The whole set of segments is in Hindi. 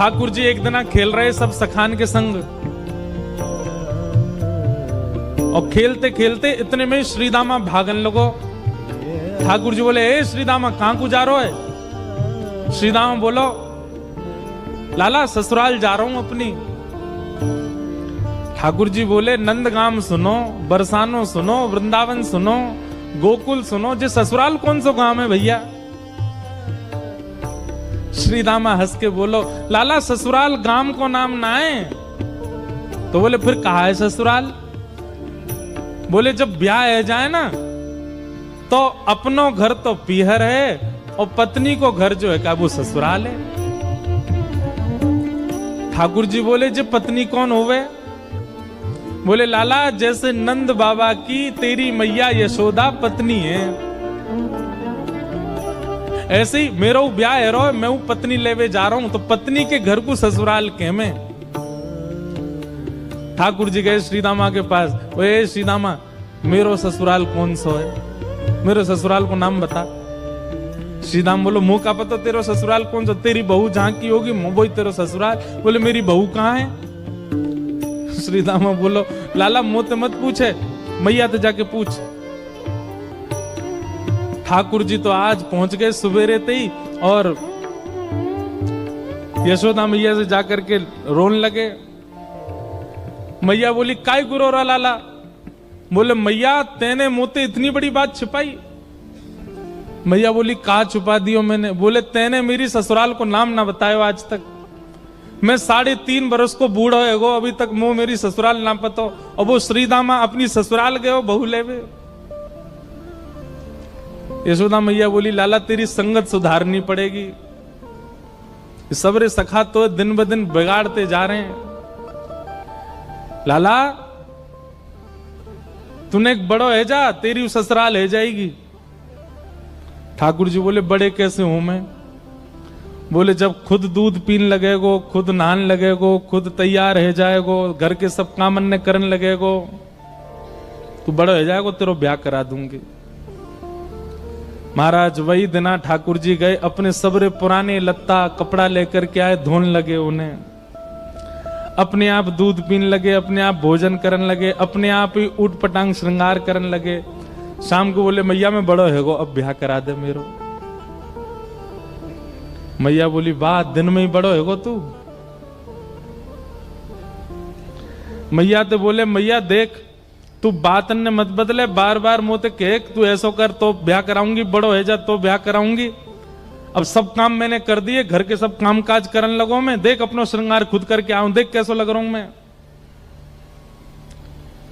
ठाकुर जी एक दिन खेल रहे सब सखान के संग, और खेलते खेलते इतने में श्रीदामा भागन लगो। ठाकुर जी बोले, ए श्रीदामा कहां को जा रहे है? श्रीदामा बोलो, लाला ससुराल जा रहा हूं अपनी। ठाकुर जी बोले, नंदगाम सुनो, बरसानो सुनो, वृंदावन सुनो, गोकुल सुनो, जे ससुराल कौन सा गांव है भैया? श्रीदामा हंस के बोलो, लाला ससुराल गांव को नाम ना है। तो बोले, फिर कहा है ससुराल? बोले, जब ब्याह है जाए ना तो अपनो घर तो पीहर है और पत्नी को घर जो है क्या वो ससुराल है। ठाकुर जी बोले, जे पत्नी कौन होवे? बोले, लाला जैसे नंद बाबा की तेरी मैया यशोदा पत्नी है, ऐसे ही मेरा ब्याह है रो, मैं पत्नी लेवे जा रहा हूं, तो पत्नी के घर को ससुराल के में। ठाकुर जी गए श्रीदामा के पास, ओए श्रीदामा मेरो ससुराल कौन सा है? मेरे ससुराल को नाम बता। श्रीदाम बोलो, मुंह का पता तेरा ससुराल कौन सा? तेरी बहू जहां की होगी वो तेरा ससुराल। बोले, मेरी बहू कहां है? श्रीदामा बोलो, लाला मुंह मत पूछे, मैया तो जाके पूछ। ठाकुर जी तो आज पहुंच गए सुबेरे ते ही, और यशोदा मैया से जाकर के रोने लगे। मैया बोली, काय गुरो रा लाला? बोले, मैया तेने मुझे इतनी बड़ी बात छिपाई। मैया बोली, कहा छुपा दियो मैंने? बोले, तेने मेरी ससुराल को नाम ना बतायो आज तक। मैं 3.5 बरस को बूढ़ा है अभी तक मुंह मेरी ससुराल ना पतो, और वो श्रीदामा अपनी ससुराल गए बहू लेवे। यशोदा मैया बोली, लाला तेरी संगत सुधारनी पड़ेगी, सबरे सखा तो दिन ब दिन बिगाड़ते जा रहे हैं। लाला तूने एक बड़ो है जा, तेरी ससुराल है जाएगी। ठाकुर जी बोले, बड़े कैसे हूं मैं? बोले, जब खुद दूध पीन लगेगो, खुद नहान लगेगो, खुद तैयार है जाएगो, घर के सब काम अन्य करने लगेगो, तू बड़ा हो जाएगो, तेरो ब्याह करा दूंगी। महाराज वही दिना ठाकुर जी गए, अपने सबरे पुराने लत्ता कपड़ा लेकर के आए, धोने लगे उन्हें, अपने आप दूध पीने लगे, अपने आप भोजन करने लगे, अपने आप ही ऊट पटांग श्रृंगार करने लगे। शाम को बोले, मैया मैं बड़ो है गो, अब ब्याह करा दे मेरो। मैया बोली, वाह दिन में ही बड़ो है गो तू। मैया तो बोले, मैया देख तू बात ने मत बदले, बार बार मोते कह तू ऐसो कर तो ब्याह कराऊंगी, बड़ो है जा तो ब्याह कराऊंगी। अब सब काम मैंने कर दिए, घर के सब काम काज करने लगो मैं, देख अपना श्रृंगार खुद करके आऊं, देख कैसो लग रहा हूं मैं।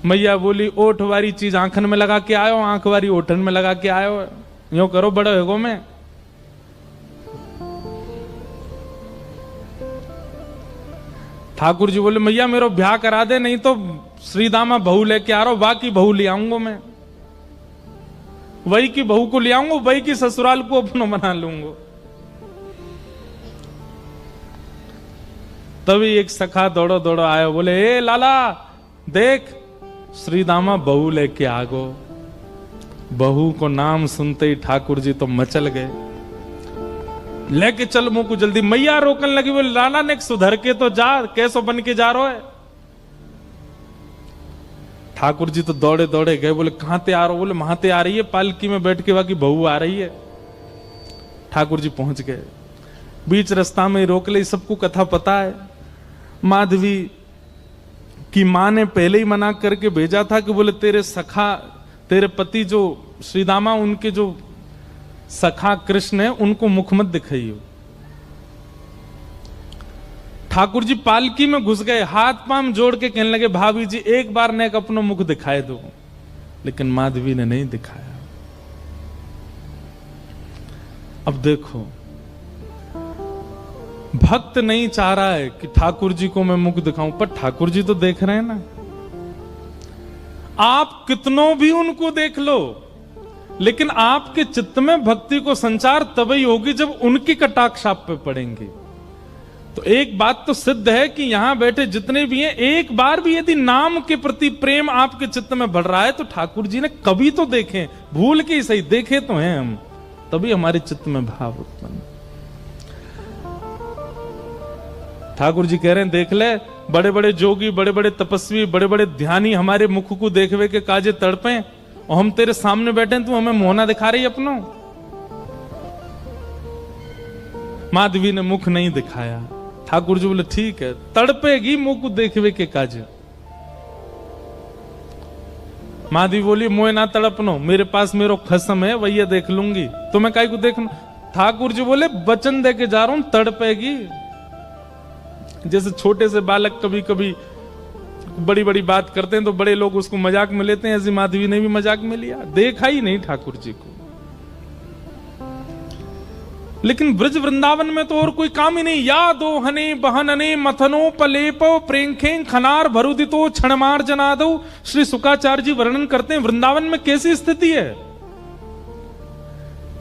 मैया बोली, ओठ वारी चीज आंखन में लगा के आयो, आंख वारी ओठन में लगा के आयो, यूं करो बड़ो है गो मैं। ठाकुर जी बोले, मैया मेरो ब्याह करा दे, नहीं तो श्रीदामा बहू लेके आ रहा हूं, बाकी बहू ले आऊंगा मैं, वही की बहू को ले आऊंगा, वही की ससुराल को अपना बना लूंगा। तभी एक सखा दौड़ो दौड़ो आयो, बोले, ए लाला देख श्रीदामा बहू लेके आ गो। बहू को नाम सुनते ही ठाकुर जी तो मचल गए, लेके चल मुंह को जल्दी। मैया रोकने लगी, बोले, लाला ने सुधर के तो जा, कैसो बन के जा रहा है? ठाकुर जी तो दौड़े दौड़े गए, बोले, कहां ते आ रहे हो? बोले, वहां ते आ रही है, पालकी में बैठ के बाकी बहू आ रही है। ठाकुर जी पहुंच गए, बीच रास्ता में रोक ले, सबको कथा पता है। माधवी की मां ने पहले ही मना करके भेजा था कि बोले, तेरे सखा, तेरे पति जो श्रीदामा, उनके जो सखा कृष्ण है, उनको मुख मत दिखाइयो। ठाकुर जी पालकी में घुस गए, हाथ पांव जोड़ के कहने लगे, भाभी जी एक बार ने अपना मुख दिखाए दो, लेकिन माधवी ने नहीं दिखाया। अब देखो, भक्त नहीं चाह रहा है कि ठाकुर जी को मैं मुख दिखाऊं, पर ठाकुर जी तो देख रहे हैं ना। आप कितनों भी उनको देख लो, लेकिन आपके चित्त में भक्ति को संचार तभी होगी जब उनकी कटाक्ष आप पे पड़ेंगे। तो एक बात तो सिद्ध है कि यहां बैठे जितने भी हैं, एक बार भी यदि नाम के प्रति प्रेम आपके चित्त में बढ़ रहा है तो ठाकुर जी ने कभी तो देखें, भूल के ही सही देखे तो हैं हम, तभी हमारे चित्त में भाव उत्पन्न। ठाकुर जी कह रहे हैं देख ले, बड़े बड़े जोगी, बड़े बड़े तपस्वी, बड़े बड़े ध्यानी हमारे मुख को देखवे के काजे तड़पे, और हम तेरे सामने बैठे हैं, तू हमें मोहना दिखा रही अपनो। माधवी ने मुख नहीं दिखाया। ठाकुर जी बोले ठीक है, तड़पेगी मुख को देखवे के काजे। माधवी बोली मोए ना तड़पनो, मेरे पास मेरो खसम है, वही देख लूंगी, तुम्हें काहे को देखना। ठाकुर जी बोले वचन दे के जा रहा हूं, तड़पेगी। जैसे छोटे से बालक कभी कभी बड़ी बड़ी बात करते हैं तो बड़े लोग उसको मजाक में लेते हैं, ऐसी माधवी ने भी मजाक में लिया, देखा ही नहीं ठाकुर जी को। लेकिन ब्रज वृंदावन में तो और कोई काम ही नहीं। या दो हने बहनने मथनो पलेपो प्रेंखे खनार भरुदितो क्षणमार जनादो। श्री शुकाचार्य जी वर्णन करते हैं वृंदावन में कैसी स्थिति है।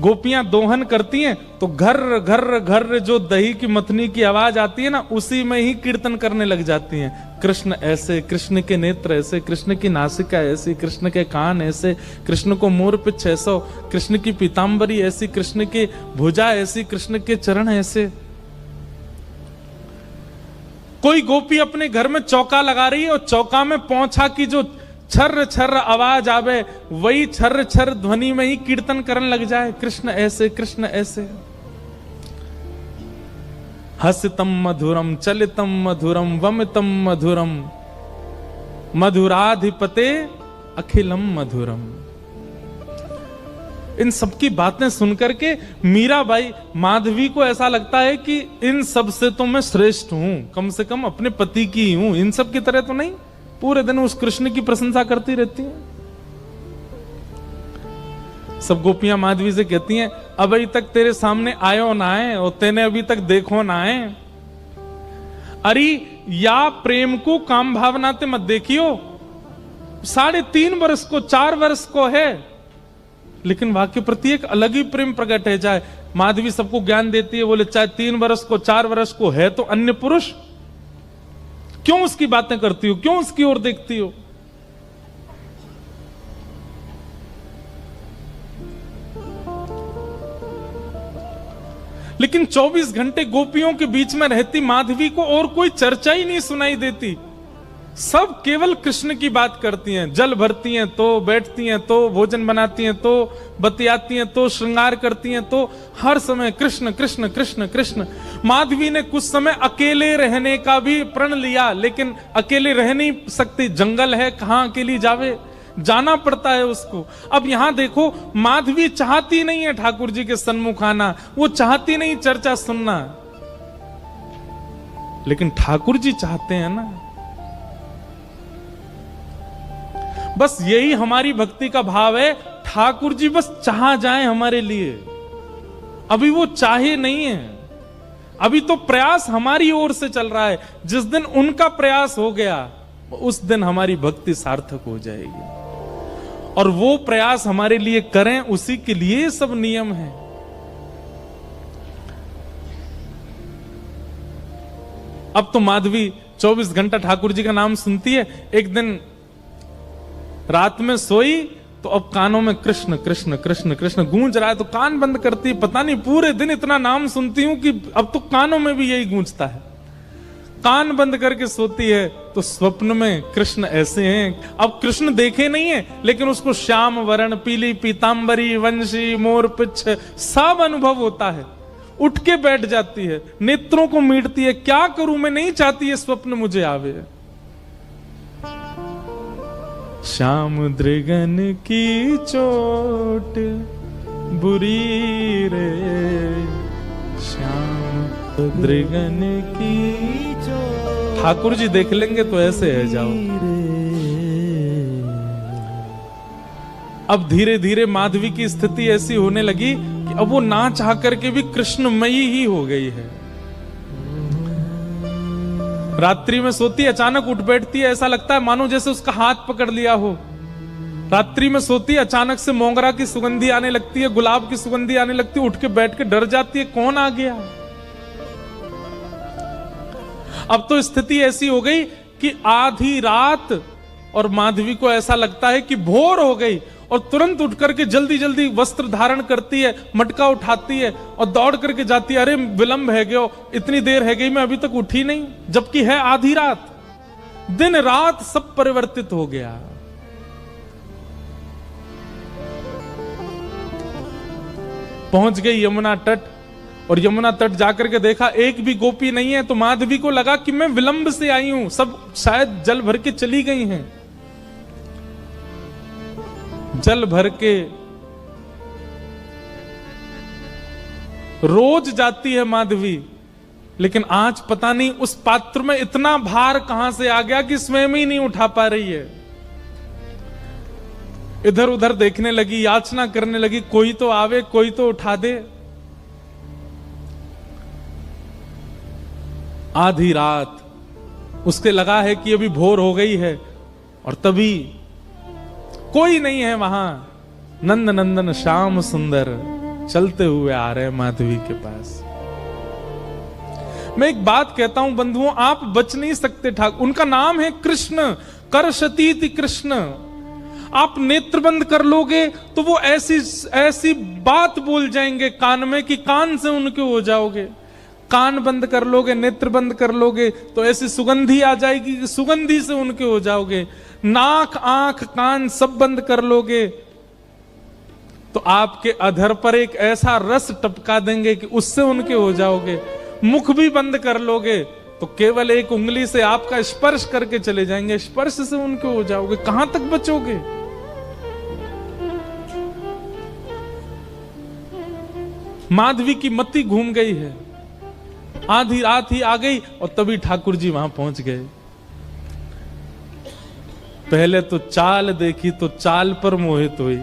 गोपियां दोहन करती हैं तो घर घर घर जो दही की मथनी की आवाज आती है ना, उसी में ही कीर्तन करने लग जाती हैं। कृष्ण ऐसे, कृष्ण के नेत्र ऐसे, कृष्ण की नासिका ऐसी, कृष्ण के कान ऐसे, कृष्ण को मोर पिछ ऐसा, कृष्ण की पीतांबरी ऐसी, कृष्ण की भुजा ऐसी, कृष्ण के चरण ऐसे। कोई गोपी अपने घर में चौका लगा रही है और चौका में पौंछा की जो छर्र छर्र आवाज आवे, वही छर्र छर्र ध्वनि में ही कीर्तन करने लग जाए, कृष्ण ऐसे, कृष्ण ऐसे। हसितम मधुरम चलितम मधुरम वमितम मधुरम मधुराधिपते अखिलम मधुरम। इन सबकी बातें सुनकर के मीराबाई, माधवी को ऐसा लगता है कि इन सब से तो मैं श्रेष्ठ हूं, कम से कम अपने पति की हूं, इन सब की तरह तो नहीं। पूरे दिन उस कृष्ण की प्रशंसा करती रहती हैं। सब गोपियां माधवी से कहती हैं अभी तक तेरे सामने आयो ना आए और तेने अभी तक देखो ना आए। अरे या प्रेम को काम भावना ते मत देखियो, 3.5 वर्ष को 4 वर्ष को है, लेकिन वाक्य प्रति एक अलग ही प्रेम प्रकट है। चाहे माधवी सबको ज्ञान देती है, बोले चाहे 3 वर्ष को 4 वर्ष को है तो अन्य पुरुष, क्यों उसकी बातें करती हो, क्यों उसकी ओर देखती हो। लेकिन 24 घंटे गोपियों के बीच में रहती माधवी को और कोई चर्चा ही नहीं सुनाई देती। सब केवल कृष्ण की बात करती हैं, जल भरती हैं तो बैठती हैं तो भोजन बनाती हैं तो बतियाती हैं तो श्रृंगार करती हैं, तो हर समय कृष्ण कृष्ण कृष्ण कृष्ण। माधवी ने कुछ समय अकेले रहने का भी प्रण लिया, लेकिन अकेले रह नहीं सकती, जंगल है, कहां अकेली जावे, जाना पड़ता है उसको। अब यहां देखो, माधवी चाहती नहीं है ठाकुर जी के सन्मुख आना, वो चाहती नहीं चर्चा सुनना, लेकिन ठाकुर जी चाहते हैं ना। बस यही हमारी भक्ति का भाव है, ठाकुर जी बस चाह जाए हमारे लिए। अभी वो चाहे नहीं है, अभी तो प्रयास हमारी ओर से चल रहा है। जिस दिन उनका प्रयास हो गया उस दिन हमारी भक्ति सार्थक हो जाएगी, और वो प्रयास हमारे लिए करें, उसी के लिए सब नियम है। अब तो माधवी 24 घंटा ठाकुर जी का नाम सुनती है। एक दिन रात में सोई तो अब कानों में कृष्ण कृष्ण कृष्ण कृष्ण गूंज रहा है, तो कान बंद करती है। पता नहीं पूरे दिन इतना नाम सुनती हूं कि अब तो कानों में भी यही गूंजता है। कान बंद करके सोती है तो स्वप्न में कृष्ण ऐसे हैं। अब कृष्ण देखे नहीं है, लेकिन उसको श्याम वर्ण, पीली पीतांबरी, वंशी, मोर पिछ सब अनुभव होता है। उठ के बैठ जाती है, नेत्रों को मीटती है, क्या करूं मैं, नहीं चाहती है स्वप्न मुझे आवे। श्याम दृगन की चोट बुरी रे, श्याम दृगन की चोट। ठाकुर जी देख लेंगे तो ऐसे है जाओ। अब धीरे धीरे माधवी की स्थिति ऐसी होने लगी कि अब वो ना चाह करके भी कृष्णमयी ही हो गई है। रात्रि में सोती, अचानक उठ बैठती है, ऐसा लगता है मानो जैसे उसका हाथ पकड़ लिया हो। रात्रि में सोती, अचानक से मोगरा की सुगंधी आने लगती है, गुलाब की सुगंधी आने लगती है, उठ के बैठ के डर जाती है, कौन आ गया। अब तो स्थिति ऐसी हो गई कि आधी रात और माधवी को ऐसा लगता है कि भोर हो गई, और तुरंत उठ करके जल्दी जल्दी वस्त्र धारण करती है, मटका उठाती है और दौड़ करके जाती है। अरे विलंब है गयो, इतनी देर है गई, मैं अभी तक उठी नहीं, जबकि है आधी रात। दिन रात सब परिवर्तित हो गया। पहुंच गई यमुना तट, और यमुना तट जाकर के देखा एक भी गोपी नहीं है। तो माधवी को लगा कि मैं विलंब से आई हूं, सब शायद जल भर के चली गई हैं। जल भर के रोज जाती है माधवी, लेकिन आज पता नहीं उस पात्र में इतना भार कहां से आ गया कि स्वयं ही नहीं उठा पा रही है। इधर उधर देखने लगी, याचना करने लगी, कोई तो आवे, कोई तो उठा दे। आधी रात उसके लगा है कि अभी भोर हो गई है, और तभी कोई नहीं है वहां। नंद नंदन श्याम सुंदर चलते हुए आ रहे माधवी के पास। मैं एक बात कहता हूं बंधुओं, आप बच नहीं सकते ठाकुर। उनका नाम है कृष्ण, करशतीति कृष्ण। आप नेत्र बंद कर लोगे तो वो ऐसी बात बोल जाएंगे कान में कि कान से उनके हो जाओगे। कान बंद कर लोगे, नेत्र बंद कर लोगे तो ऐसी सुगंधी आ जाएगी कि सुगंधी से उनके हो जाओगे। नाक, आंख, कान सब बंद कर लोगे तो आपके अधर पर एक ऐसा रस टपका देंगे कि उससे उनके हो जाओगे। मुख भी बंद कर लोगे तो केवल एक उंगली से आपका स्पर्श करके चले जाएंगे, स्पर्श से उनके हो जाओगे। कहां तक बचोगे? माधवी की मति घूम गई है। आधी रात ही आ गई और तभी ठाकुर जी वहां पहुंच गए। पहले तो चाल देखी तो चाल पर मोहित हुई,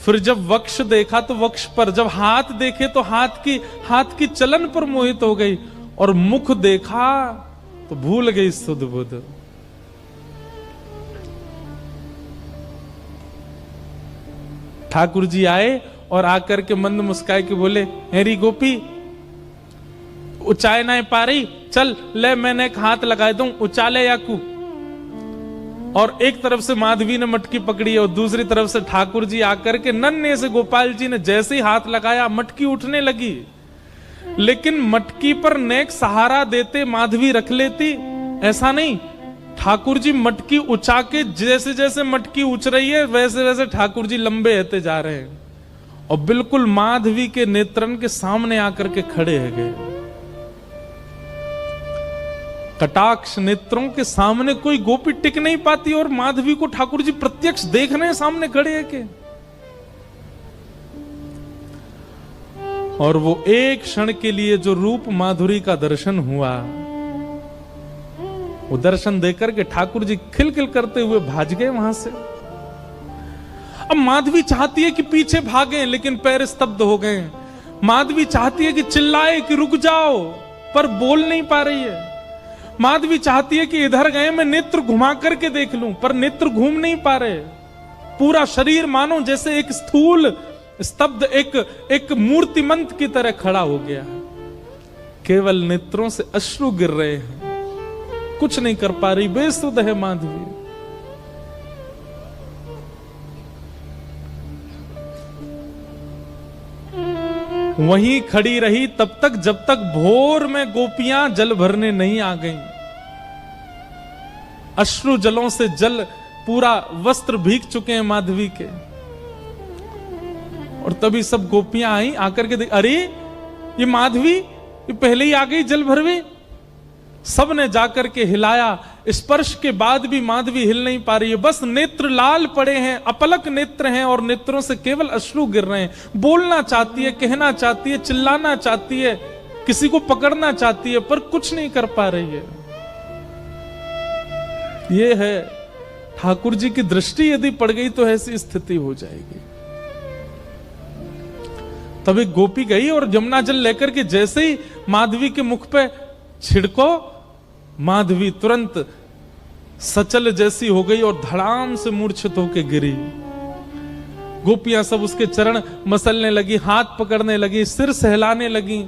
फिर जब वक्ष देखा तो वक्ष पर, जब हाथ देखे तो हाथ की चलन पर मोहित हो गई, और मुख देखा तो भूल गई सुध बुध। ठाकुर जी आए और आकर के मंद मुस्काए के बोले, हेरी गोपी उचाए ना पा रही, चल ले मैंने एक हाथ लगाए दूं, उचाले याकू। और एक तरफ से माधवी ने मटकी पकड़ी और दूसरी तरफ से ठाकुर जी आकर के नन्हे से गोपाल जी ने जैसे ही हाथ लगाया मटकी उठने लगी। लेकिन मटकी पर नेक सहारा देते माधवी रख लेती, ऐसा नहीं। ठाकुर जी मटकी उछा के, जैसे जैसे मटकी उछ रही है वैसे वैसे ठाकुर जी लंबे होते जा रहे हैं और बिल्कुल माधवी के नेत्रन के सामने आकर के खड़े है गए। कटाक्ष नेत्रों के सामने कोई गोपी टिक नहीं पाती और माधवी को ठाकुर जी प्रत्यक्ष देख रहे हैं, सामने खड़े है के। और वो एक क्षण के लिए जो रूप माधुरी का दर्शन हुआ, वो दर्शन देकर के ठाकुर जी खिलखिल करते हुए भाग गए वहां से। अब माधवी चाहती है कि पीछे भागे, लेकिन पैर स्तब्ध हो गए। माधवी चाहती है कि चिल्लाए कि रुक जाओ, पर बोल नहीं पा रही है। माधवी चाहती है कि इधर गए मैं नेत्र घुमा करके देख लूं, पर नेत्र घूम नहीं पा रहे। पूरा शरीर मानो जैसे एक स्थूल स्तब्ध एक मूर्तिमंत की तरह खड़ा हो गया। केवल नेत्रों से अश्रु गिर रहे हैं, कुछ नहीं कर पा रही, बेसुध है माधवी। वहीं खड़ी रही तब तक जब तक भोर में गोपियां जल भरने नहीं आ गईं। अश्रु जलों से जल पूरा वस्त्र भीग चुके हैं माधवी के। और तभी सब गोपियां आई, आकर के देख, अरे ये माधवी ये पहले ही आ गई जल भरवे। सब ने जाकर के हिलाया, स्पर्श के बाद भी माधवी हिल नहीं पा रही है। बस नेत्र लाल पड़े हैं, अपलक नेत्र हैं और नेत्रों से केवल अश्रु गिर रहे हैं। बोलना चाहती है, कहना चाहती है, चिल्लाना चाहती है, किसी को पकड़ना चाहती है, पर कुछ नहीं कर पा रही है। ये है ठाकुर जी की दृष्टि यदि पड़ गई तो ऐसी स्थिति हो जाएगी। तभी गोपी गई और यमुना जल लेकर के जैसे ही माधवी के मुख पे छिड़को, माधवी तुरंत सचल जैसी हो गई और धड़ाम से मूर्छित होकर गिरी। गोपियां सब उसके चरण मसलने लगी, हाथ पकड़ने लगी, सिर सहलाने लगी।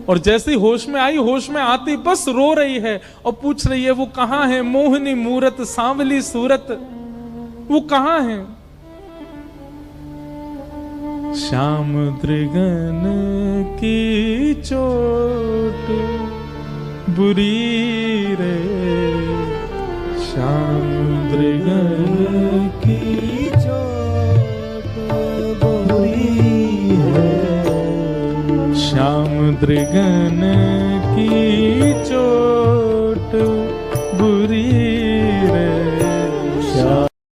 और जैसे ही होश में आई, होश में आती बस रो रही है और पूछ रही है वो कहां है, मोहिनी मूरत सांवली सूरत, वो कहां है? श्याम दृगन की चोट बुरी रे, श्याम दृगन की चोट बुरी है, श्याम दृगन